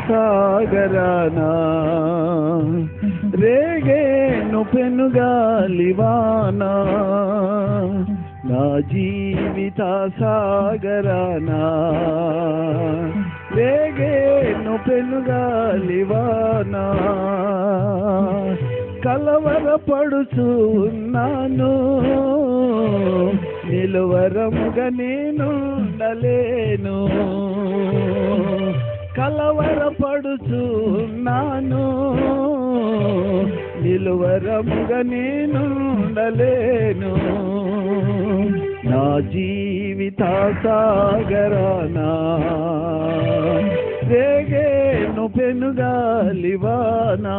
సాగరానా రేగేను పెనుగాలివానా నా జీవిత సాగరానా రేగేను పెనుగాలివానా కలవరపడుచు ఉన్నాను నిలువరముగా నేను ఉండలేను కలవరపడుచు ఉన్నాను నిలువరముగా నేను ఉండలేను నా జీవిత సాగరానా రేగేను పెనుగాలివానా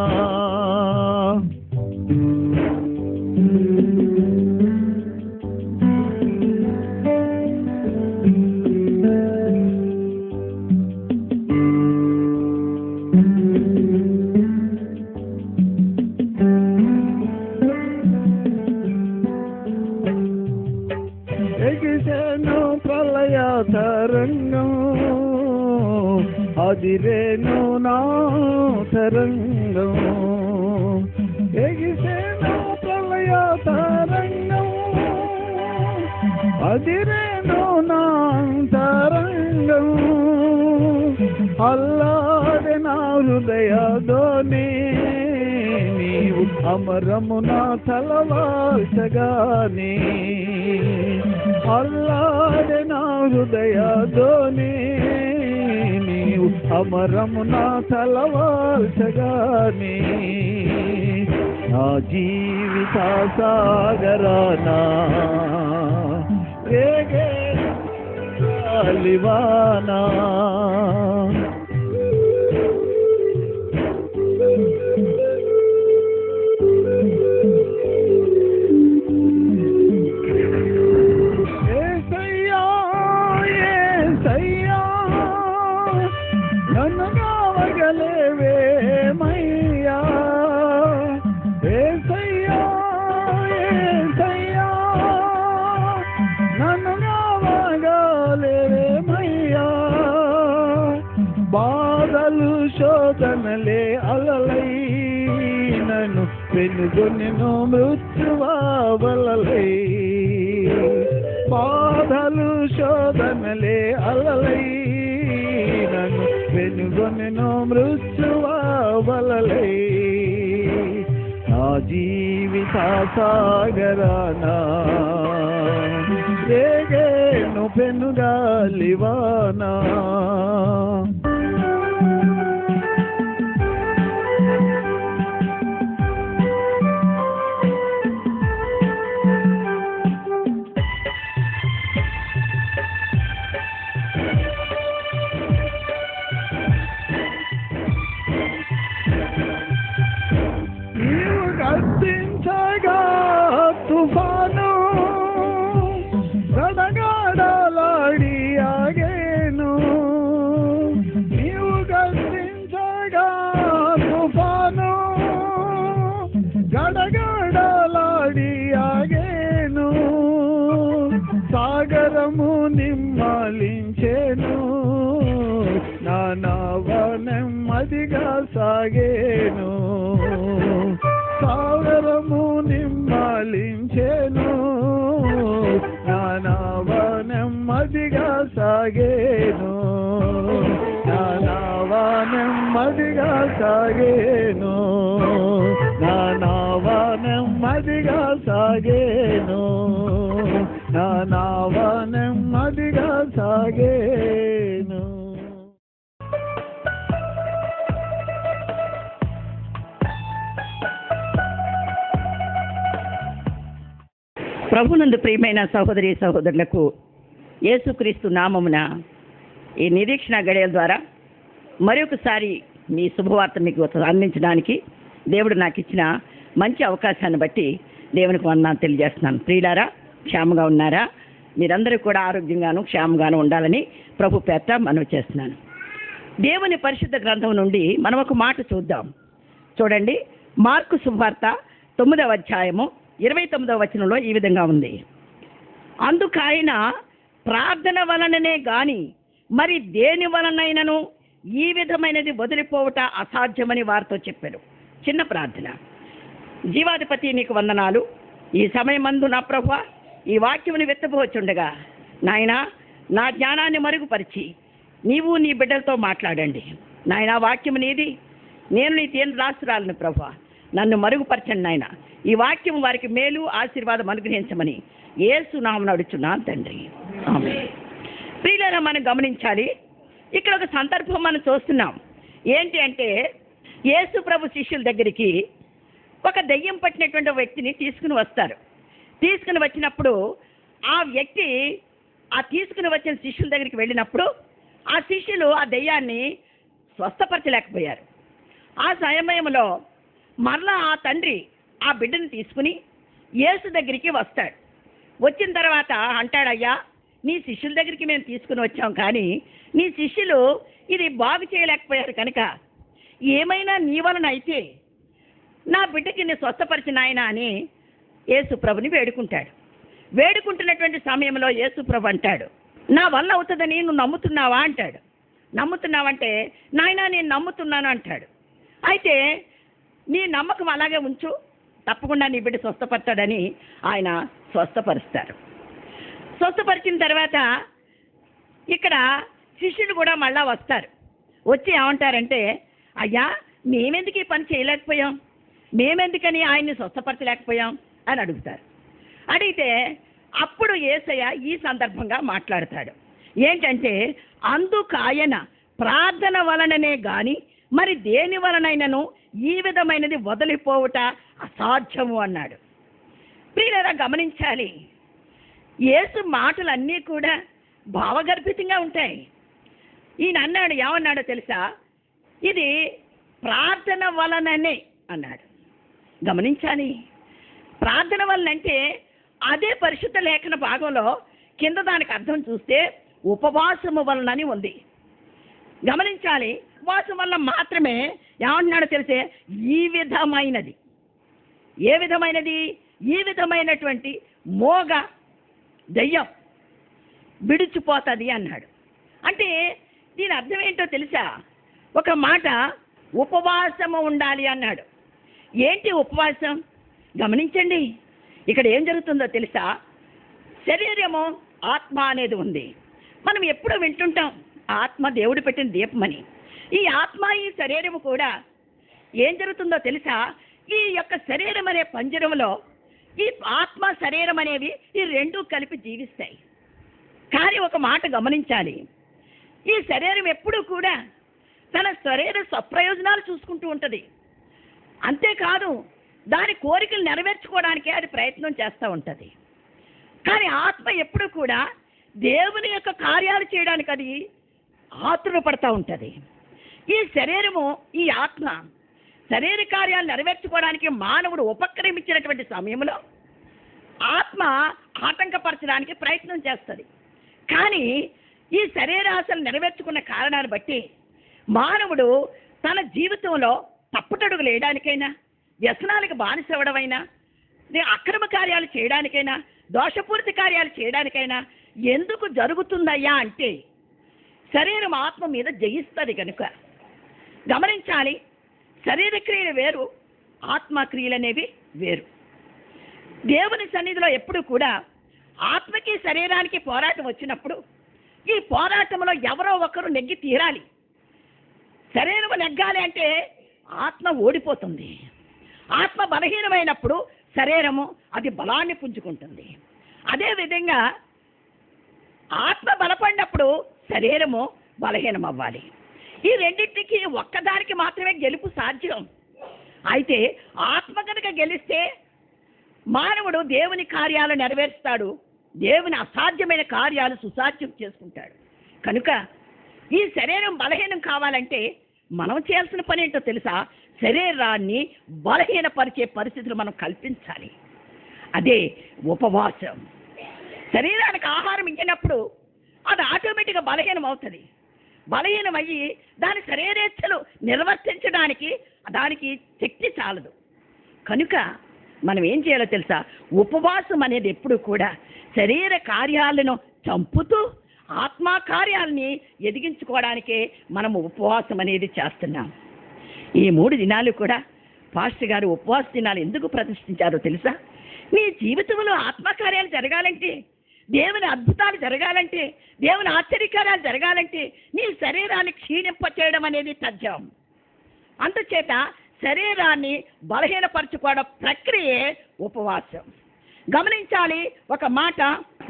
ఎగిసేను ప్రళయ తరంగం అదిరేను నా తరంగం ఎగిసేను ప్రళయ తరంగం అదిరేను నా తరంగం అల్లాడే నా హృదయదోని నీవు అమరమున తలవాల్చగానే అల్లాడే నా హృదయదోని నీవు అమరమున తలవాల్చగానే నా జీవిత సాగరానా రేగే గాలివానా నన్ను కావగలేవేమయ్యా ఏసయ్యా ఏసయ్యా నన్ను కావగలేవేమయ్యా బాధలు శోధనలే అలలై నన్ను పెనుగొనెను మృత్యువావలలై బాధలు శోధనలే అలలై నన్ను పెనుగొనెను మృత్యువావలై నా జీవిత సాగరానా రేగేను పెనుగాలివానా గర్జించగా తుఫాను గడగడలాడి ఆగేను నీవు గర్జించగా తుఫాను గడగడలాడి ఆగేను సాగరము నిమ్మలించేను నా నావ నెమ్మదిగా సాగేను సాగరము నిమ్మలించేను నా నావ నెమ్మదిగా సాగేను నా నావ నెమ్మదిగా సాగేను నా నావ నెమ్మదిగా సాగేను నా నావ నెమ్మదిగా సాగేను ప్రభునందు ప్రియమైన సహోదరి సహోదరులకు యేసుక్రీస్తు నామమున ఈ నిరీక్షణ గడియల ద్వారా మరొకసారి మీ శుభవార్త మీకు అందించడానికి దేవుడు నాకు ఇచ్చిన మంచి అవకాశాన్ని బట్టి దేవునికి వందనాలు తెలియజేస్తున్నాను. ప్రియులారా, క్షేమంగా ఉన్నారా? మీరందరూ కూడా ఆరోగ్యంగాను క్షేమంగాను ఉండాలని ప్రభు పేరట మనవి చేస్తున్నాను. దేవుని పరిశుద్ధ గ్రంథం నుండి మనం ఒక మాట చూద్దాం. చూడండి, మార్కు శుభవార్త 9వ అధ్యాయము 29వ వచనంలో ఈ విధంగా ఉంది. అందుకు ఆయన ప్రార్థన వలననే గాని మరి దేని వలనైనను ఈ విధమైనది వదిలిపోవుట అసాధ్యమని వారితో చెప్పారు. చిన్న ప్రార్థన. జీవాధిపతి నీకు వందనాలు. ఈ సమయమందు నా ప్రభువా ఈ వాక్యముని వెత్తబోచుండగా నాయనా నా జ్ఞానాన్ని మరుగుపరిచి నీవు నీ బిడ్డలతో మాట్లాడండి. నాయనా వాక్యము నీది, నేను నీ తేను రాసురాలను ప్రభువా, నన్ను మరుగుపరచండి నాయన. ఈ వాక్యం వారికి మేలు ఆశీర్వాదం అనుగ్రహించమని యేసు నామమున అడుగుచున్నాను తండ్రి, ఆమేన్. ప్రియులారా, మనం గమనించాలి, ఇక్కడ ఒక సందర్భం మనం చూస్తున్నాం. ఏంటి అంటే యేసు ప్రభు శిష్యుల దగ్గరికి ఒక దెయ్యం పట్టినటువంటి వ్యక్తిని తీసుకుని వస్తారు. తీసుకుని వచ్చినప్పుడు ఆ వ్యక్తి ఆ తీసుకుని వచ్చిన శిష్యుల దగ్గరికి వెళ్ళినప్పుడు ఆ శిష్యులు ఆ దెయ్యాన్ని స్వస్థపరచలేకపోయారు. ఆ సమయంలో మరలా ఆ తండ్రి ఆ బిడ్డను తీసుకుని యేసు దగ్గరికి వస్తాడు. వచ్చిన తర్వాత అంటాడు, అయ్యా నీ శిష్యుల దగ్గరికి మేము తీసుకుని వచ్చాం, కానీ నీ శిష్యులు ఇది బాగు చేయలేకపోయారు కనుక ఏమైనా నీ వలన అయితే నా బిడ్డకి నేను స్వస్థపరిచిన ఆయన అని యేసు ప్రభుని వేడుకుంటాడు. వేడుకుంటున్నటువంటి సమయంలో యేసు ప్రభు అంటాడు, నా వల్ల అవుతుందని నువ్వు నమ్ముతున్నావా అంటాడు. నమ్ముతున్నావంటే నాయనా నేను నమ్ముతున్నాను అంటాడు. అయితే నీ నమ్మకం అలాగే ఉంచు, తప్పకుండా నీ బిడ్డ స్వస్థపడతాడని ఆయన స్వస్థపరుస్తారు. స్వస్థపరిచిన తర్వాత ఇక్కడ శిష్యులు కూడా మళ్ళా వస్తారు. వచ్చి ఏమంటారంటే, అయ్యా మేమెందుకు ఈ పని చేయలేకపోయాం, మేమెందుకని ఆయన్ని స్వస్థపరచలేకపోయాం అని అడుగుతారు. అడిగితే అప్పుడు యేసయ్య ఈ సందర్భంగా మాట్లాడతాడు. ఏంటంటే అందుకాయన ప్రార్థన వలననే గాని మరి దేని వలనైనను ఈ విధమైనది వదిలిపోవుట అసాధ్యము అన్నాడు. ప్రియులారా, గమనించాలి, యేసు మాటలన్నీ కూడా భావగర్భితంగా ఉంటాయి. ఈయన అన్నాడు, ఏమన్నాడో తెలుసా, ఇది ప్రార్థన వలననే అన్నాడు. గమనించాలి, ప్రార్థన వలనంటే అదే పరిశుద్ధ లేఖన భాగంలో కింద దానికి అర్థం చూస్తే ఉపవాసము వలనని ఉంది. గమనించాలి, ఉపవాసం వల్ల మాత్రమే ఏమంటున్నాడో తెలిసే ఈ విధమైనది. ఏ విధమైనది? ఈ విధమైనటువంటి మోగ దయ్యం విడిచిపోతుంది అన్నాడు. అంటే దీని అర్థం ఏంటో తెలుసా? ఒక మాట ఉపవాసము ఉండాలి అన్నాడు. ఏంటి ఉపవాసం? గమనించండి, ఇక్కడ ఏం జరుగుతుందో తెలుసా? శరీరము ఆత్మ అనేది ఉంది. మనం ఎప్పుడూ వింటుంటాం ఆత్మ దేవుడు పెట్టిన దీపమని. ఈ ఆత్మ ఈ శరీరము కూడా ఏం జరుగుతుందో తెలుసా? ఈ యొక్క శరీరం అనే పంజరంలో ఈ ఆత్మ శరీరం అనేవి ఈ రెండూ కలిపి జీవిస్తాయి. కానీ ఒక మాట గమనించాలి, ఈ శరీరం ఎప్పుడూ కూడా తన శరీర స్వప్రయోజనాలు చూసుకుంటూ ఉంటుంది. అంతేకాదు దాని కోరికలు నెరవేర్చుకోవడానికే అది ప్రయత్నం చేస్తూ ఉంటుంది. కానీ ఆత్మ ఎప్పుడు కూడా దేవుని యొక్క కార్యాలు చేయడానికి అది ఆతురపడుతూ ఉంటుంది. ఈ శరీరము, ఈ ఆత్మ శరీర కార్యాలు నెరవేర్చుకోవడానికి మానవుడు ఉపక్రమించినటువంటి సమయంలో ఆత్మ ఆటంకపరచడానికి ప్రయత్నం చేస్తుంది. కానీ ఈ శరీరాశలు నెరవేర్చుకున్న కారణాన్ని బట్టి మానవుడు తన జీవితంలో తప్పుటడుగులు వేయడానికైనా, వ్యసనాలకు బానిసవడమైనా, అక్రమ కార్యాలు చేయడానికైనా, దోషపూరిత కార్యాలు చేయడానికైనా ఎందుకు జరుగుతుందయ్యా అంటే శరీరం ఆత్మ మీద జయిస్తుంది కనుక. గమనించాలి, శరీర క్రియలు వేరు, ఆత్మక్రియలు అనేవి వేరు. దేవుని సన్నిధిలో ఎప్పుడు కూడా ఆత్మకి శరీరానికి పోరాటం వచ్చినప్పుడు ఈ పోరాటంలో ఎవరో ఒకరు నెగ్గి తీరాలి. శరీరం నెగ్గాలి అంటే ఆత్మ ఓడిపోతుంది. ఆత్మ బలహీనమైనప్పుడు శరీరము అది బలాన్ని పుంజుకుంటుంది. అదేవిధంగా ఆత్మ బలపడినప్పుడు శరీరము బలహీనం అవ్వాలి. ఈ రెండింటికి ఒక్కదానికి మాత్రమే గెలుపు సాధ్యం. అయితే ఆత్మ కనుక గెలిస్తే మానవుడు దేవుని కార్యాలు నెరవేరుస్తాడు, దేవుని అసాధ్యమైన కార్యాలు సుసాధ్యం చేసుకుంటాడు. కనుక ఈ శరీరం బలహీనం కావాలంటే మనం చేయాల్సిన పని ఏంటో తెలుసా? శరీరాన్ని బలహీనపరిచే పరిస్థితులు మనం కల్పించాలి. అదే ఉపవాసం. శరీరానికి ఆహారం ఇచ్చినప్పుడు అది ఆటోమేటిక్గా బలహీనం అవుతుంది. బలహీనమయ్యి దాని శరీరేచ్ఛలు నిర్వర్తించడానికి దానికి శక్తి చాలదు. కనుక మనం ఏం చేయాలో తెలుసా? ఉపవాసం అనేది ఎప్పుడు కూడా శరీర కార్యాలను చంపుతూ ఆత్మ కార్యాలని ఎదిగించుకోవడానికే మనం ఉపవాసం అనేది చేస్తున్నాం. ఈ 3 దినాలు కూడా పాస్టర్ గారు ఉపవాస దినాలు ఎందుకు ప్రతిష్ఠించారో తెలుసా? నీ జీవితంలో ఆత్మకార్యాలు జరగాలంటే, దేవుని అద్భుతాలు జరగాలంటే, దేవుని ఆశ్చర్యకార్యాలు జరగాలంటే నీ శరీరాన్ని క్షీణింప చేయడం అనేది తథ్యం. అందుచేత శరీరాన్ని బలహీనపరచుకోవడం ప్రక్రియే ఉపవాసం. గమనించాలి ఒక మాట,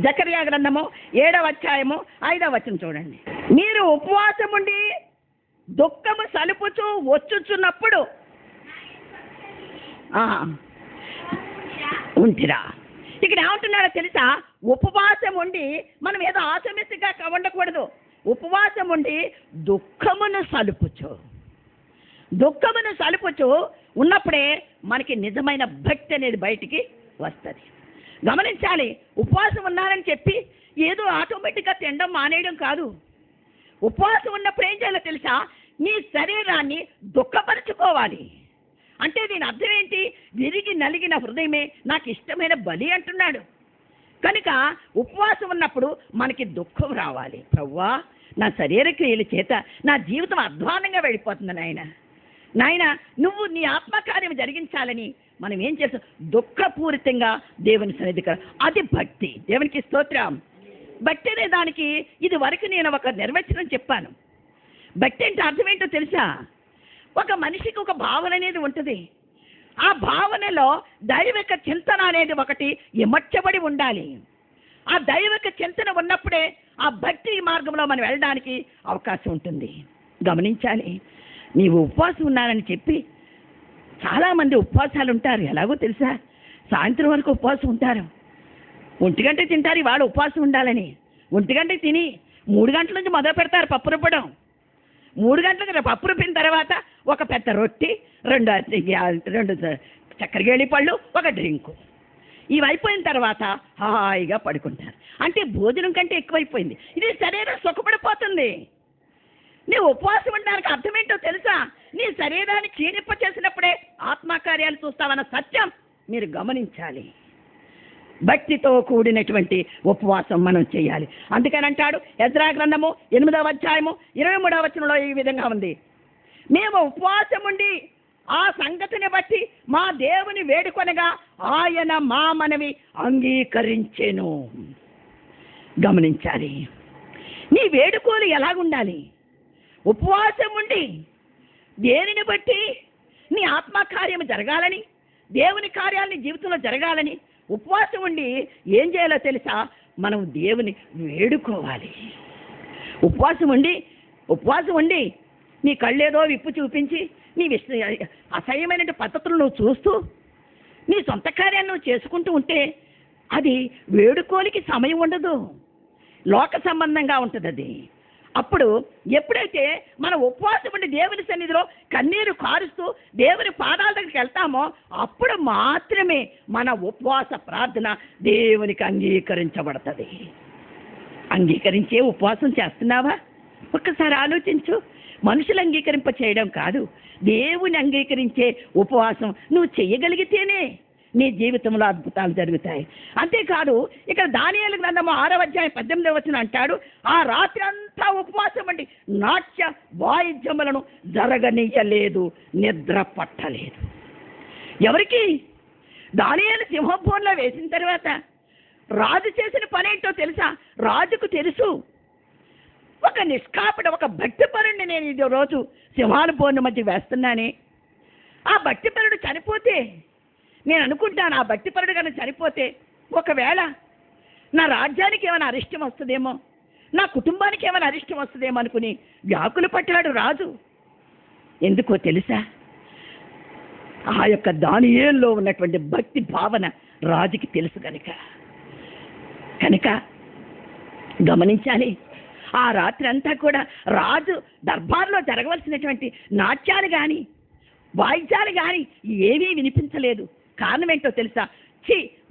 జకర్యా గ్రంథము 7వ అధ్యాయము 5వ వచనం చూడండి. మీరు ఉపవాసం ఉండి దుఃఖము సలుపుచూ వచ్చుచున్నప్పుడు ఉంటిరా. ఇక్కడ ఏమంటున్నారో తెలుసా? ఉపవాసం ఉండి మనం ఏదో ఆసమిసిగా ఉండకూడదు. ఉపవాసం ఉండి దుఃఖమును సలుపుచు ఉన్నప్పుడే మనకి నిజమైన భక్తి అనేది బయటికి వస్తుంది. గమనించాలి, ఉపవాసం ఉన్నారని చెప్పి ఏదో ఆటోమేటిక్గా తినడం మానేయడం కాదు. ఉపవాసం ఉన్నప్పుడు ఏం చేయాలో తెలుసా? నీ శరీరాన్ని దుఃఖపరుచుకోవాలి. అంటే దీని అర్థం ఏంటి? విరిగి నలిగిన హృదయమే నాకు ఇష్టమైన బలి అంటున్నాడు. కనుక ఉపవాసం ఉన్నప్పుడు మనకి దుఃఖం రావాలి. ప్రభువా, నా శరీర క్రియల చేత నా జీవితం అధ్వానంగా వెళ్ళిపోతుంది నాయన, నువ్వు నీ ఆత్మకార్యం జరిగించాలని మనం ఏం చేస్తాం? దుఃఖపూరితంగా దేవుని సన్నిధికి, అది భక్తి. దేవునికి స్తోత్రం. భక్తి అనే దానికి ఇది వరకు నేను ఒక నిర్వచనం చెప్పాను. భక్తి అంటే అర్థం ఏంటో తెలుసా? ఒక మనిషికి ఒక భావన అనేది ఉంటుంది. ఆ భావనలో దైవిక చింతన అనేది ఒకటి ఇమర్చబడి ఉండాలి. ఆ దైవిక చింతన ఉన్నప్పుడే ఆ భక్తి మార్గంలో మనం వెళ్ళడానికి అవకాశం ఉంటుంది. గమనించాలి, నీవు ఉపవాసం ఉన్నానని చెప్పి చాలామంది ఉపవాసాలు ఉంటారు. ఎలాగో తెలుసా? సాయంత్రం వరకు ఉపవాసం ఉంటారు. 1 గంట తింటారు ఇవాళ ఉపవాసం ఉండాలని. 1 గంట తిని 3 గంటల నుంచి మొదలు పెడతారు పప్పు రుబ్బడం. 3 గంటలకు పప్పు రుబ్బిన తర్వాత ఒక పెద్ద రొట్టి, 2 చక్కెర గేళి పళ్ళు, ఒక డ్రింకు. ఇవి అయిపోయిన తర్వాత హాయిగా పడుకుంటారు. అంటే భోజనం కంటే ఎక్కువైపోయింది. ఇది శరీరం సుఖపడిపోతుంది. నీ ఉపవాసం ఉండడానికి అర్థం ఏంటో తెలుసా? నీ శరీరాన్ని క్షీణింప చేసినప్పుడే ఆత్మకార్యాలు చూస్తావన్న సత్యం మీరు గమనించాలి. భక్తితో కూడినటువంటి ఉపవాసం మనం చేయాలి. అందుకని అంటాడు ఎజ్రా గ్రంథము 8వ అధ్యాయము 23వ వచనంలో ఈ విధంగా ఉంది. మేము ఉపవాసం ఉండి ఆ సంగతిని బట్టి మా దేవుని వేడుకొనగా ఆయన మా మనవి అంగీకరించెను. గమనించాలి, నీ వేడుకోలు ఎలాగుండాలి? ఉపవాసం ఉండి దేనిని బట్టి నీ ఆత్మకార్యం జరగాలని, దేవుని కార్యాలని జీవితంలో జరగాలని ఉపవాసం ఉండి ఏం చేయాలో తెలుసా? మనం దేవుని వేడుకోవాలి. ఉపవాసం ఉండి నీ కళ్ళేదో విప్పు చూపించి నీ అసహ్యమైన పద్ధతులు నువ్వు చూస్తూ నీ సొంత కార్యాలు నువ్వు చేసుకుంటూ ఉంటే అది వేడుకోలికి సమయం ఉండదు, లోక సంబంధంగా ఉంటుంది అది. అప్పుడు ఎప్పుడైతే మనం ఉపవాసం ఉండి దేవుని సన్నిధిలో కన్నీరు కారుస్తూ దేవుని పాదాల దగ్గరికి వెళ్తామో అప్పుడు మాత్రమే మన ఉపవాస ప్రార్థన దేవునికి అంగీకరించబడుతుంది. అంగీకరించే ఉపవాసం చేస్తున్నావా? ఒక్కసారి ఆలోచించు. మనుషులు అంగీకరింప చేయడం కాదు, దేవుని అంగీకరించే ఉపవాసం నువ్వు చేయగలిగితేనే నీ జీవితంలో అద్భుతాలు జరుగుతాయి. అంతేకాదు, ఇక్కడ దానియేలు గ్రంథము 6వ అధ్యాయం 18వ వచనం అంటాడు, ఆ రాత్రి అంతా ఉపవాసం ఉండి నాట్య వాయిద్యములను జరగనీయలేదు, నిద్ర పట్టలేదు. ఎవరికి? దానియేలు సింహభోన్లో వేసిన తర్వాత రాజు చేసిన పని ఏంటో తెలుసా? రాజుకు తెలుసు, ఒక నిష్కాపడ ఒక భక్తిపరుడిని నేను ఇది రోజు సింహాల బోర్ను మధ్య వేస్తున్నానే. ఆ భక్తిపరుడు చనిపోతే నేను అనుకుంటాను, ఆ భక్తిపరుడు కన్నా చనిపోతే ఒకవేళ నా రాజ్యానికి ఏమైనా అరిష్టం వస్తుందేమో, నా కుటుంబానికి ఏమైనా అరిష్టం వస్తుందేమో అనుకుని వ్యాకులు పట్టాడు రాజు. ఎందుకో తెలుసా? ఆ యొక్క దానియేలులో ఉన్నటువంటి భక్తి భావన రాజుకి తెలుసు కనుక గమనించాలి. ఆ రాత్రి అంతా కూడా రాజు దర్బార్లో జరగవలసినటువంటి నాట్యాలు కానీ వాయిద్యాలు కానీ ఏమీ వినిపించలేదు. కారణం ఏంటో తెలుసా?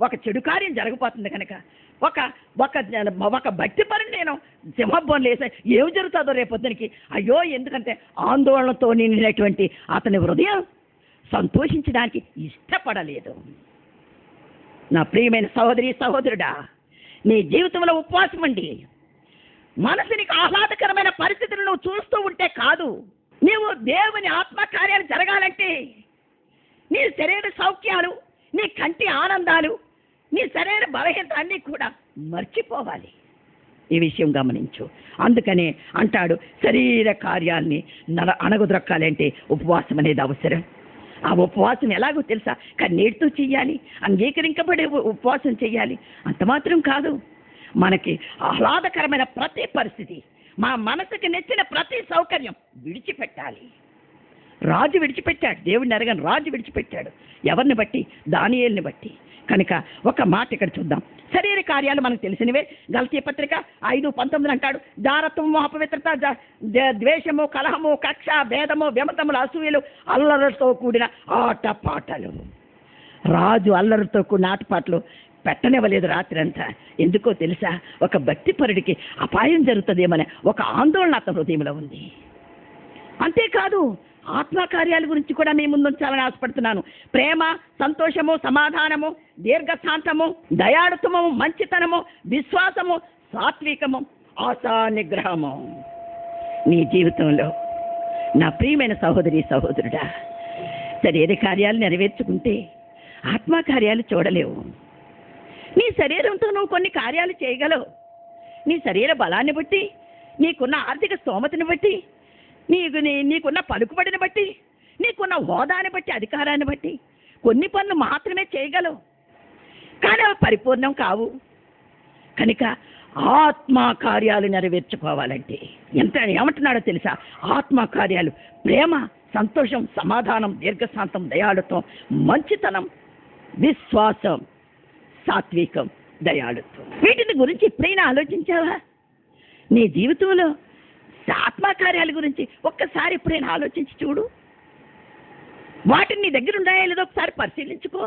ఒక చెడు కార్యం జరగబోతుంది కనుక ఒక భక్తిపరుని నేను సింహభవన్లో వేసా, ఏమి జరుగుతుందో రేపొద్దునికి అయ్యో, ఎందుకంటే ఆందోళనతో నిండినటువంటి అతని హృదయం సంతోషించడానికి ఇష్టపడలేదు. నా ప్రియమైన సహోదరి సహోదరుడా, నీ జీవితంలో ఉపవాసం ఉండి మనసునికి ఆహ్లాదకరమైన పరిస్థితులు నువ్వు చూస్తూ ఉంటే కాదు. నీవు దేవుని ఆత్మకార్యాలు జరగాలంటే నీ శరీర సౌఖ్యాలు, నీ కంటి ఆనందాలు, నీ శరీర బలహీనత అన్నీ కూడా మర్చిపోవాలి. ఈ విషయం గమనించు. అందుకనే అంటాడు, శరీర కార్యాల్ని అణగదొక్కాలంటే ఉపవాసం అనేది అవసరం. ఆ ఉపవాసం ఎలాగో తెలుసా? కన్నీటితో చెయ్యాలి, అంగీకరించబడే ఉపవాసం చెయ్యాలి. అంత మాత్రం కాదు, మనకి ఆహ్లాదకరమైన ప్రతి పరిస్థితి, మా మనసుకి నచ్చిన ప్రతి సౌకర్యం విడిచిపెట్టాలి. రాజు విడిచిపెట్టాడు, దేవుడిని అరగని రాజు విడిచిపెట్టాడు. ఎవరిని బట్టి? దానియేలుని బట్టి. కనుక ఒక మాట ఇక్కడ చూద్దాం. శరీర కార్యాలు మనకు తెలిసినవే. గలతీ పత్రిక 5:19 అంటాడు, జారత్వము, అపవిత్రత, ద్వేషము, కలహము, కక్ష, భేదము, వ్యమతములు, అసూయలు, అల్లరులతో కూడిన ఆటపాటలు. రాజు అల్లరితో కూడిన ఆటపాటలు పెట్టనివ్వలేదు రాత్రి అంతా. ఎందుకో తెలుసా? ఒక భక్తిపరుడికి అపాయం జరుగుతుందేమనే ఒక ఆందోళన అతని హృదయంలో ఉంది. అంతేకాదు, ఆత్మకార్యాల గురించి కూడా మీ ముందుంచాలని ఆశపడుతున్నాను. ప్రేమ, సంతోషము, సమాధానము, దీర్ఘశాంతము, దయాళుత్వము, మంచితనము, విశ్వాసము, సాత్వికము, ఆశా నిగ్రహము. నీ జీవితంలో నా ప్రియమైన సహోదరి సహోదరుడా, శరీర కార్యాలు నెరవేర్చుకుంటే ఆత్మకార్యాలు చూడలేవు. నీ శరీరంతో నువ్వు కొన్ని కార్యాలు చేయగలవు. నీ శరీర బలాన్ని బట్టి, నీకున్న ఆర్థిక స్తోమతని బట్టి, నీకున్న పలుకుబడిని బట్టి, నీకున్న హోదాని బట్టి, అధికారాన్ని బట్టి కొన్ని పనులు మాత్రమే చేయగలవు. కానీ అవి పరిపూర్ణం కావు. కనుక ఆత్మకార్యాలు నెరవేర్చుకోవాలంటే ఏమంటున్నాడో తెలుసా? ఆత్మకార్యాలు ప్రేమ, సంతోషం, సమాధానం, దీర్ఘశాంతం, దయాళుత్వం, మంచితనం, విశ్వాసం, సాత్వికం, దయాళుత్వం. వీటిని గురించి ఎప్పుడైనా ఆలోచించావా? నీ జీవితంలో ఆత్మకార్యాల గురించి ఒక్కసారి ఎప్పుడైనా ఆలోచించి చూడు. వాటిని నీ దగ్గర ఉన్నాయా లేదో ఒకసారి పరిశీలించుకో.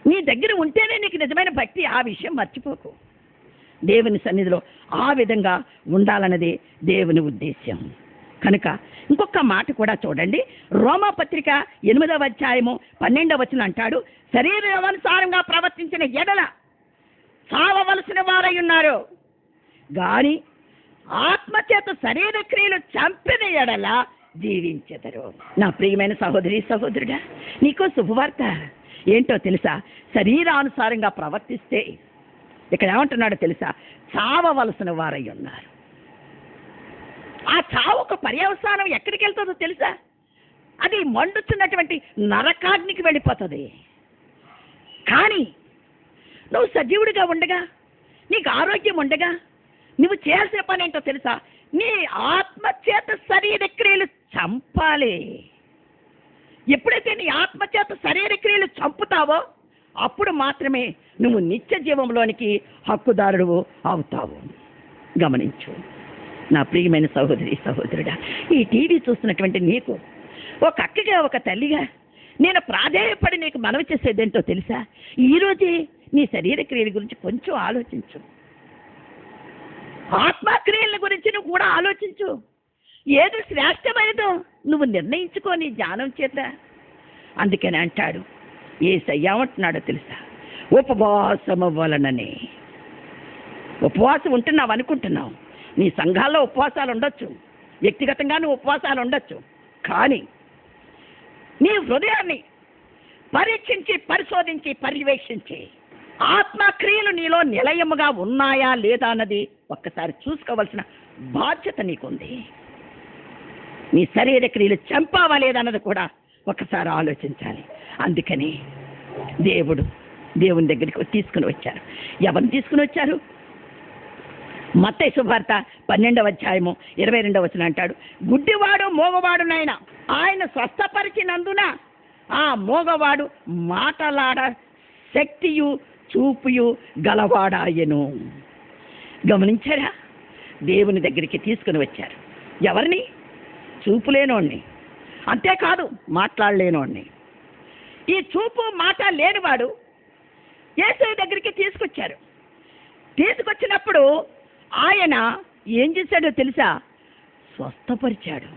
నీ దగ్గర ఉంటేనే నీకు నిజమైన భక్తి. ఆ విషయం మర్చిపోకు. దేవుని సన్నిధిలో ఆ విధంగా ఉండాలన్నది దేవుని ఉద్దేశ్యం. కనుక ఇంకొక మాట కూడా చూడండి. రోమాపత్రిక 8:12 అంటాడు, శరీరానుసారంగా ప్రవర్తించిన ఎడల చావవలసిన వారై ఉన్నారు గాని ఆత్మచేత శరీర క్రియలు చంపిన ఎడల జీవించెదరు. నా ప్రియమైన సహోదరి సహోదరుడా, నీకో శుభవార్త. ఏంటో తెలుసా? శరీరానుసారంగా ప్రవర్తిస్తే ఇక్కడ ఏమంటున్నాడో తెలుసా? చావవలసిన వారై ఉన్నారు. ఆ చావుకు పర్యవసానం ఎక్కడికి వెళ్తుందో తెలుసా? అది మండుతున్నటువంటి నరకాగ్నికి వెళ్ళిపోతుంది. కానీ నువ్వు సజీవుడిగా ఉండగా, నీకు ఆరోగ్యం ఉండగా నువ్వు చేయాల్సిన పని ఏంటో తెలుసా? నీ ఆత్మచేత శరీర క్రియలు చంపాలి. ఎప్పుడైతే నీ ఆత్మచేత శరీర క్రియలు చంపుతావో అప్పుడు మాత్రమే నువ్వు నిత్య జీవంలోనికి హక్కుదారుడు అవుతావు. గమనించు నా ప్రియమైన సహోదరి సహోదరుడా. ఈ టీవీ చూస్తున్నటువంటి నీకు ఒక అక్కగా, ఒక తల్లిగా నేను ప్రాధేయపడి నీకు మనవి చేసేదేంటో తెలుసా? ఈరోజే నీ శరీర క్రియల గురించి కొంచెం ఆలోచించు. ఆత్మక్రియల గురించి నువ్వు కూడా ఆలోచించు. ఏది శ్రేష్టమైనదో నువ్వు నిర్ణయించుకో నీ జ్ఞానం చేత. అందుకని అంటాడు, యేసయ్య ఏమంటున్నాడో తెలుసా? ఉపవాసము వలననే. ఉపవాసం ఉంటున్నావు అనుకుంటున్నావు. నీ సంఘాల్లో ఉపవాసాలు ఉండొచ్చు, వ్యక్తిగతంగా నువ్వు ఉపవాసాలు ఉండొచ్చు. కానీ నీ హృదయాన్ని పరీక్షించి, పరిశోధించి, పర్యవేక్షించి ఆత్మక్రియలు నీలో నిలయముగా ఉన్నాయా లేదా అన్నది ఒక్కసారి చూసుకోవాల్సిన బాధ్యత నీకుంది. నీ శరీర క్రియలు చంపావా లేదా అన్నది కూడా ఒకసారి ఆలోచించాలి. అందుకని దేవుని దగ్గరికి తీసుకుని వచ్చారు. ఎవరిని తీసుకుని వచ్చారు? మత్తయి శుభవార్త 12:22 అంటాడు, గుడ్డివాడు మోగవాడునైనా ఆయన స్వస్థపరిచినందున ఆ మోగవాడు మాటలాడ శక్తియు చూపుయు గలవాడాయను. గమనించారా? దేవుని దగ్గరికి తీసుకుని వచ్చారు. ఎవరిని? చూపు లేనోడిని, అంతేకాదు మాట్లాడలేనోడిని. ఈ చూపు మాట లేనివాడు యేసు దగ్గరికి తీసుకొచ్చారు. తీసుకొచ్చినప్పుడు ఆయన ఏం చేశాడో తెలుసా? స్వస్థపరిచాడు.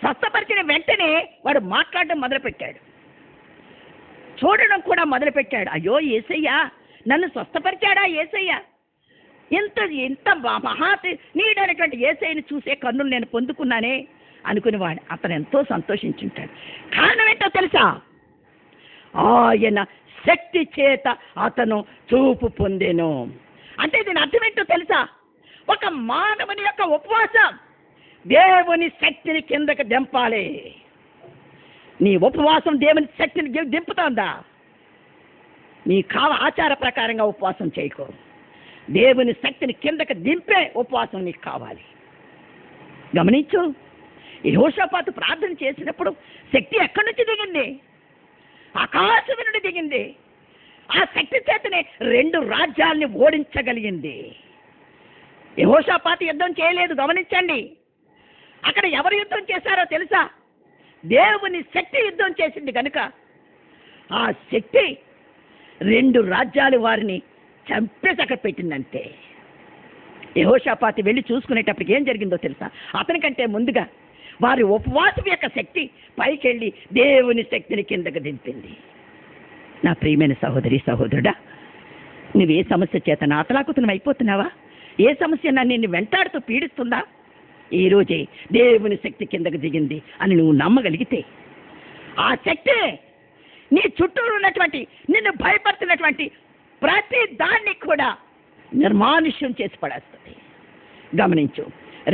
స్వస్థపరిచిన వెంటనే వాడు మాట్లాడడం మొదలుపెట్టాడు, చూడడం కూడా మొదలుపెట్టాడు. అయ్యో యేసయ్య, నన్ను స్వస్థపరిచాడా యేసయ్య? ఇంత ఇంత మహానీయుడైనటువంటి యేసయ్యను చూసే కన్నులు నేను పొందుకున్నానే అనుకునేవాడు. అతను ఎంతో సంతోషించుంటాడు. కారణం ఏంటో తెలుసా? ఆయన శక్తి చేత అతను చూపు పొందెను. అంటే దీని అర్థం ఏంటో తెలుసా? ఒక మానవుని యొక్క ఉపవాసం దేవుని శక్తిని కిందకి దింపాలి. నీ ఉపవాసం దేవుని శక్తిని దింపుతుందా? నీ ఆచార ప్రకారంగా ఉపవాసం చేయకో. దేవుని శక్తిని కిందకి దింపే ఉపవాసం నీకు కావాలి. గమనించు, యెహోషాపాతు ప్రార్థన చేసినప్పుడు శక్తి ఎక్కడి నుంచి దిగింది? ఆకాశం నుండి దిగింది. ఆ శక్తి చేతనే 2 రాజ్యాల్ని ఓడించగలిగింది. యెహోషాపాతు యుద్ధం చేయలేదు. గమనించండి, అక్కడ ఎవరు యుద్ధం చేశారో తెలుసా? దేవుని శక్తి యుద్ధం చేసింది కనుక ఆ శక్తి 2 రాజ్యాలు వారిని చంపేసి అక్కడ పెట్టిందంటే. యెహోషాపాతు వెళ్ళి చూసుకునేటప్పటికి ఏం జరిగిందో తెలుసా? అతనికంటే ముందుగా వారి ఉపవాసం యొక్క శక్తి పైకెళ్ళి దేవుని శక్తిని కిందకు దింపింది. నా ప్రియమైన సహోదరి సహోదరుడా, నువ్వు ఏ సమస్య చేత నాతలాకుతనం అయిపోతున్నావా? ఏ సమస్య నిన్ను వెంటాడుతూ పీడిస్తుందా? ఈ రోజే దేవుని శక్తి కిందకు దిగింది అని నువ్వు నమ్మగలిగితే ఆ శక్తి నీ చుట్టూ ఉన్నటువంటి నిన్ను భయపడుతున్నటువంటి ప్రతి దాన్ని కూడా నిర్మానుష్యం చేసి పడేస్తుంది. గమనించు,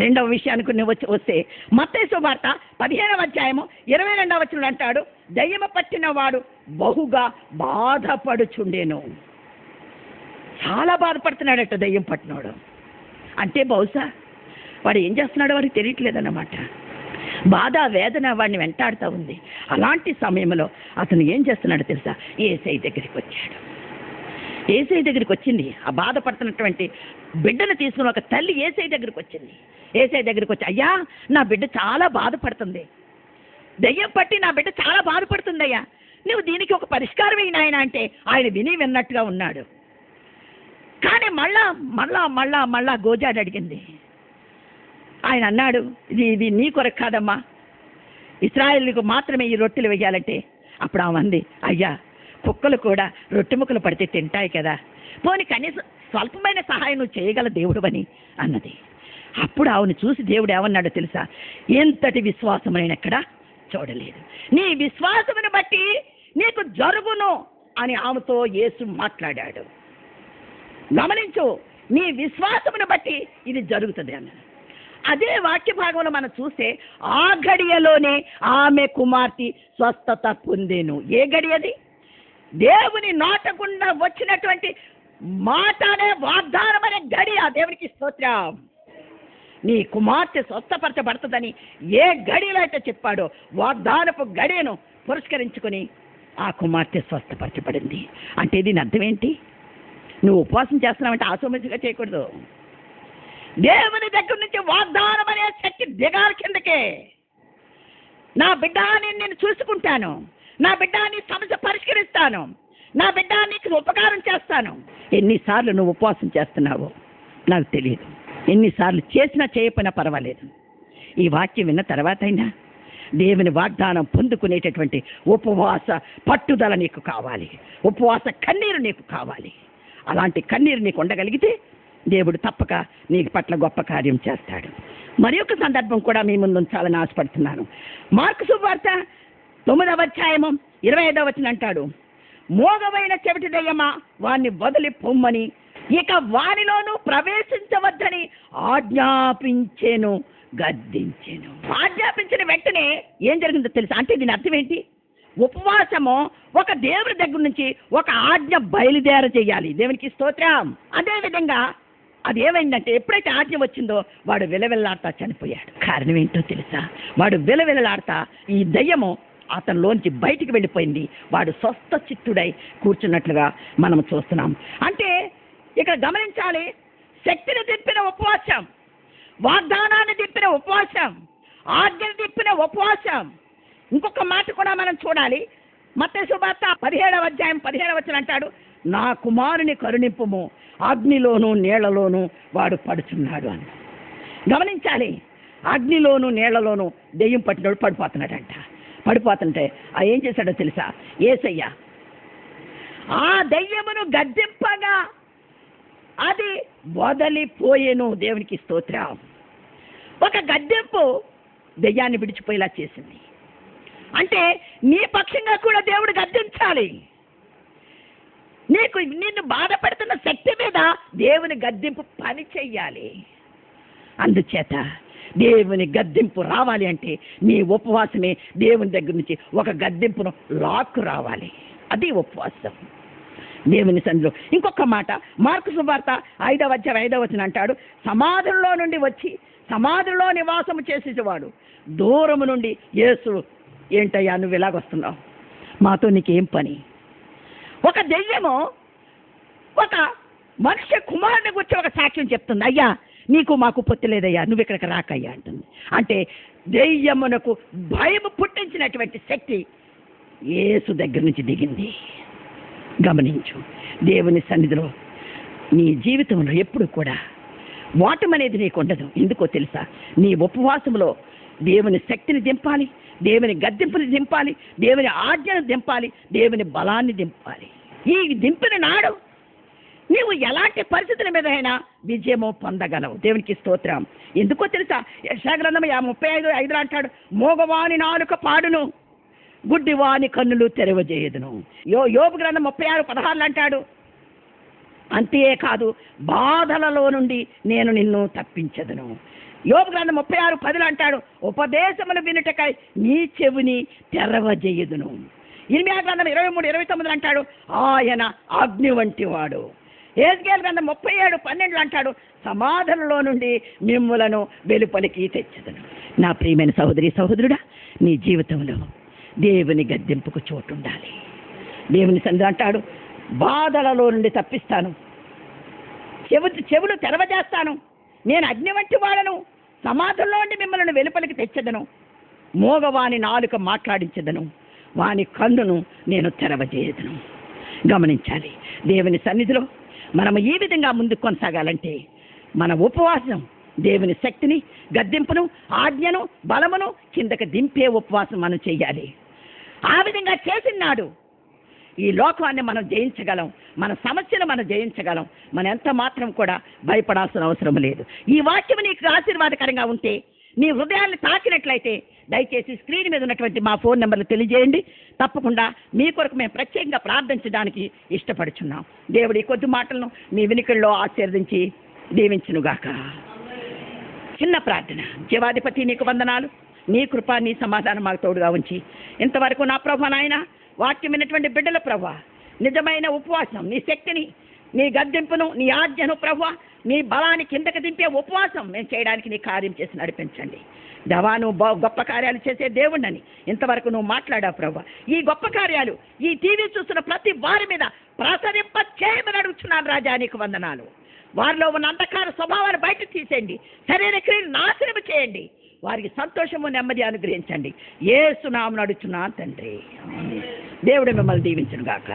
2వ విషయానికి నువ్వు వస్తే మత్తయి సువార్త 15వ అధ్యాయము 22వ వచనంలో అంటాడు, దయ్యము పట్టిన వాడు బహుగా బాధపడుచుండెను. చాలా బాధపడుతున్నాడట దయ్యం పట్టినవాడు. అంటే బహుశా వాడు ఏం చేస్తున్నాడో వాడికి తెలియట్లేదన్నమాట. బాధ వేదన వాడిని వెంటాడుతూ ఉంది. అలాంటి సమయంలో అతను ఏం చేస్తున్నాడో తెలుసా? యేసయ్య దగ్గరికి వచ్చాడు. యేసయ్య దగ్గరికి వచ్చింది. ఆ బాధపడుతున్నటువంటి బిడ్డను తీసుకుని ఒక తల్లి యేసయ్య దగ్గరికి వచ్చింది. యేసయ్య దగ్గరికి వచ్చి, అయ్యా నా బిడ్డ చాలా బాధపడుతుంది, దయ్యం పట్టి నా బిడ్డ చాలా బాధపడుతుంది అయ్యా, నువ్వు దీనికి ఒక పరిష్కారం అయిన ఆయన అంటే ఆయన విన్నట్టుగా ఉన్నాడు. కానీ మళ్ళా గోజాడు అడిగింది. ఆయన అన్నాడు, ఇది నీ కొరకు కాదమ్మా, ఇశ్రాయేలుకు మాత్రమే ఈ రొట్టెలు వేయాలంటే. అప్పుడు ఆమె అంది, అయ్యా కుక్కలు కూడా రొట్టె ముక్కలు పడితే తింటాయి కదా, పోనీ కనీసం స్వల్పమైన సహాయం నువ్వు చేయగల దేవుడు అని అన్నది. అప్పుడు ఆమెను చూసి దేవుడు ఏమన్నాడో తెలుసా? ఎంతటి విశ్వాసం నేను ఎక్కడా చూడలేదు, నీ విశ్వాసమును బట్టి నీకు జరుగును అని ఆమెతో యేసు మాట్లాడాడు. గమనించు, నీ విశ్వాసమును బట్టి ఇది జరుగుతుంది అన్నాడు. అదే వాక్య భాగంలో మనం చూస్తే ఆ గడియలోనే ఆమె కుమార్తె స్వస్థత పొందెను. ఏ గడియది? దేవుని నోట గుండా వచ్చినటువంటి మాట అనే వాగ్దానం అనే గడియ. దేవునికి స్తోత్రం. నీ కుమార్తె స్వస్థపరచబడుతుందని ఏ గడియలో అయితే చెప్పాడో వాగ్దానపు గడియను పురస్కరించుకొని ఆ కుమార్తె స్వస్థపరచబడింది. అంటే దీని అర్థం ఏంటి? నువ్వు ఉపవాసం చేస్తున్నావంటే ఆసోమసిగా చేయకూడదు. దేవుని దగ్గర నుంచి వాగ్దానం అనే శక్తి దిగాలి కిందకే. నా బిడ్డ నేను చూసుకుంటాను, నా బిడ్డ నీ సమస్య పరిష్కరిస్తాను, నా బిడ్డ నీకు ఉపకారం చేస్తాను. ఎన్నిసార్లు నువ్వు ఉపవాసం చేస్తున్నావో నాకు తెలియదు, ఎన్నిసార్లు చేసినా చేయకపోయినా పర్వాలేదు. ఈ వాక్యం విన్న తర్వాత అయినా దేవుని వాగ్దానం పొందుకునేటటువంటి ఉపవాస పట్టుదల నీకు కావాలి, ఉపవాస కన్నీరు నీకు కావాలి. అలాంటి కన్నీరు నీకు ఉండగలిగితే దేవుడు తప్పక నీ పట్ల గొప్ప కార్యం చేస్తాడు. మరి ఒక సందర్భం కూడా మీ ముందు ఉంచాలని ఆశపడుతున్నాను. మార్కు సువార్త 9వ అధ్యాయము 25వ వచనం అంటాడు, మోగవైన చెవిటి దయ్యమా వాణ్ణి వదిలి పొమ్మని ఇక వానిలోనూ ప్రవేశించవద్దని ఆజ్ఞాపించెను, గద్దించెను. ఆజ్ఞాపించిన వెంటనే ఏం జరిగిందో తెలుసా? అంటే దీని అర్థం ఏంటి? ఉపవాసము ఒక దేవుని దగ్గర నుంచి ఒక ఆజ్ఞ బయలుదేర చేయాలి. దేవునికి స్తోత్రం. అదేవిధంగా అది ఏమైందంటే ఎప్పుడైతే ఆజ్ఞ వచ్చిందో వాడు విలవిల్లాడుతా చనిపోయాడు. కారణం ఏంటో తెలుసా? వాడు విలవిల్లాడుతా ఈ దయ్యము అతనిలోంచి బయటికి వెళ్ళిపోయింది. వాడు స్వస్థ చిత్తుడై కూర్చున్నట్లుగా మనం చూస్తున్నాం. అంటే ఇక్కడ గమనించాలి, శక్తిని తిప్పిన ఉపవాసం, వాగ్దానాన్ని తిప్పిన ఉపవాసం, ఆజ్ఞను తిప్పిన ఉపవాసం. ఇంకొక మాట కూడా మనం చూడాలి. మత్తయి సువార్త 17వ అధ్యాయం 17వ వచనం అంటాడు, నా కుమారుని కరుణింపుము, అగ్నిలోను నీళ్లలోను వాడు పడుచున్నాడు అని. గమనించాలి, అగ్నిలోను నీళ్లలోను దెయ్యం పట్టినోడు పడిపోతున్నాడంట. పడిపోతుంటే ఏం చేశాడో తెలుసా? యేసయ్య ఆ దెయ్యమును గద్దింపగా అది వదిలిపోయేను. దేవునికి స్తోత్రం. ఒక గద్దెంపు దెయ్యాన్ని విడిచిపోయేలా చేసింది. అంటే నీ పక్షంగా కూడా దేవుడు గద్దించాలి. నిన్ను బాధపడుతున్న శక్తి మీద దేవుని గద్దింపు పని చెయ్యాలి. అందుచేత దేవుని గద్దింపు రావాలి అంటే నీ ఉపవాసమే దేవుని దగ్గర నుంచి ఒక గద్దింపును లాక్కు రావాలి. అది ఉపవాసం. దేవుని సన్నిధిలో ఇంకొక మాట, మార్కు సువార్త 5వ అధ్యాయం 5వ వచనం అంటాడు, సమాధుల్లో నుండి వచ్చి సమాధిలో నివాసము చేసేవాడు దూరము నుండి యేసు, ఏంటయ్యా నువ్వు ఇలాగొస్తున్నావు, మాతో నీకేం పని? ఒక దెయ్యము ఒక మనుష్య కుమారుని గురించి ఒక సాక్ష్యం చెప్తుంది, అయ్యా నీకు మాకు పొత్తు లేదయ్యా, నువ్వు ఇక్కడికి రాకయ్యా అంటుంది. అంటే దెయ్యమునకు భయం పుట్టించినటువంటి శక్తి యేసు దగ్గర నుంచి దిగింది. గమనించు, దేవుని సన్నిధిలో నీ జీవితంలో ఎప్పుడు కూడా వాటం అనేది నీకు ఉండదు. ఎందుకో తెలుసా? నీ ఉపవాసంలో దేవుని శక్తిని దింపాలి, దేవుని గద్దింపుని దింపాలి, దేవుని ఆజ్ఞను దింపాలి, దేవుని బలాన్ని దింపాలి. ఈ దింపిన నాడు నీవు ఎలాంటి పరిస్థితుల మీద అయినా విజయము పొందగలవు. దేవునికి స్తోత్రం. ఎందుకో తెలుసా? యెషయా గ్రంథం 35:5 అంటాడు, మోగవాని నాలుక పాడును, గుడ్డివాని కన్నులు తెరవజేయదును. యోబు గ్రంథం 36:16 అంటాడు, అంతేకాదు బాధలలో నుండి నేను నిన్ను తప్పించదును. యోబు గ్రంథం 36:10 అంటాడు, ఉపదేశములు వినుటకై నీ చెవిని తెరవజేయదును. ఇర్మీయా గ్రంథం 23:29 అంటాడు, ఆయన అగ్ని వంటి వాడు. యెహెజ్కేలు గ్రంథం 37:12 అంటాడు, సమాధులలో నుండి మిమ్ములను వెలుపలికి తెచ్చదును. నా ప్రియమైన సహోదరి సహోదరుడా, నీ జీవితంలో దేవుని గద్దింపుకు చోటు ఉండాలి. దేవుని సన్నిధి అంటాడు, బాధలలో నుండి తప్పిస్తాను, చెవులు తెరవజేస్తాను, నేను అగ్ని వంటి వాడను, సమాధుల్లో నుండి మిమ్మల్ని వెలుపలికి తెచ్చదను, మోగవాని నాలుక మాట్లాడించదను, వాని కన్నును నేను తెరవజేయదను. గమనించాలి, దేవుని సన్నిధిలో మనం ఈ విధంగా ముందుకు కొనసాగాలంటే మన ఉపవాసం దేవుని శక్తిని, గద్దింపును, ఆజ్ఞను, బలమును కిందకి దింపే ఉపవాసం మనం చేయాలి. ఆ విధంగా చేసినాడు ఈ లోకాన్ని మనం జయించగలం, మన సమస్యను మనం జయించగలం. మనం ఎంత మాత్రం కూడా భయపడాల్సిన అవసరం లేదు. ఈ వాక్యం నీకు ఆశీర్వాదకరంగా ఉంటే, నీ హృదయాన్ని తాకినట్లయితే దయచేసి స్క్రీన్ మీద ఉన్నటువంటి మా ఫోన్ నెంబర్లు తెలియజేయండి. తప్పకుండా మీ కొరకు మేము ప్రత్యేకంగా ప్రార్థించడానికి ఇష్టపడుచున్నాం. దేవుడి కొద్ది మాటలను మీ వినికిడిలో ఆశీర్వదించి దీవించునుగాక. చిన్న ప్రార్థన. జీవాధిపతి నీకు వందనాలు, నీ కృప, నీ సమాధానం మాకు తోడుగా ఉంచి ఇంతవరకు నా ప్రభు నాయన వాక్యం విన్నటువంటి బిడ్డల ప్రభు నిజమైన ఉపవాసం, నీ శక్తిని, నీ గద్దింపును, నీ ఆజ్ఞను ప్రభు, నీ బలాన్ని కిందకి దింపే ఉపవాసం మేము చేయడానికి నీ కార్యం చేసి నడిపించండి. దేవా, నువ్వు గొప్ప కార్యాలు చేసే దేవుణ్ణని ఇంతవరకు నువ్వు మాట్లాడావు ప్రభు. ఈ గొప్ప కార్యాలు ఈ టీవీ చూస్తున్న ప్రతి వారి మీద ప్రసరింప చేయమని అడుగుతున్నాను రాజా, నీకు వందనాలు. వారిలో ఉన్న అంధకార స్వభావాన్ని బయట తీసేయండి, శరీర క్రియలు నాశనం చేయండి, వారికి సంతోషము, నెమ్మది అనుగ్రహించండి. యేసు నామమున అడుగుచున్నాను తండ్రి. దేవుడు మిమ్మల్ని దీవించును గాక.